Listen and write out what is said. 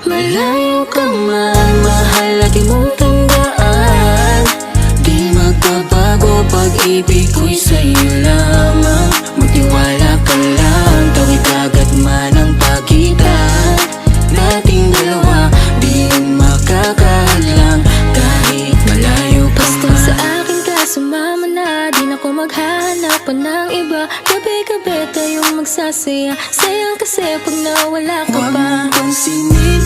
Malayo ka man, mahal lagi mong tandaan. Di magbabago, pag-ibig ko'y sa'yo lamang. Magtiwala ka lang, tawid agad man ang pagitan nating dalawa, di yun makakahadlang kahit malayo ka man. Basta sa akin ka sumama na, di na ko maghanap pa ng iba. Gabi-gabi tayong magsasaya, sayang kasi pag nawala ka pa. Huwag mong pansinin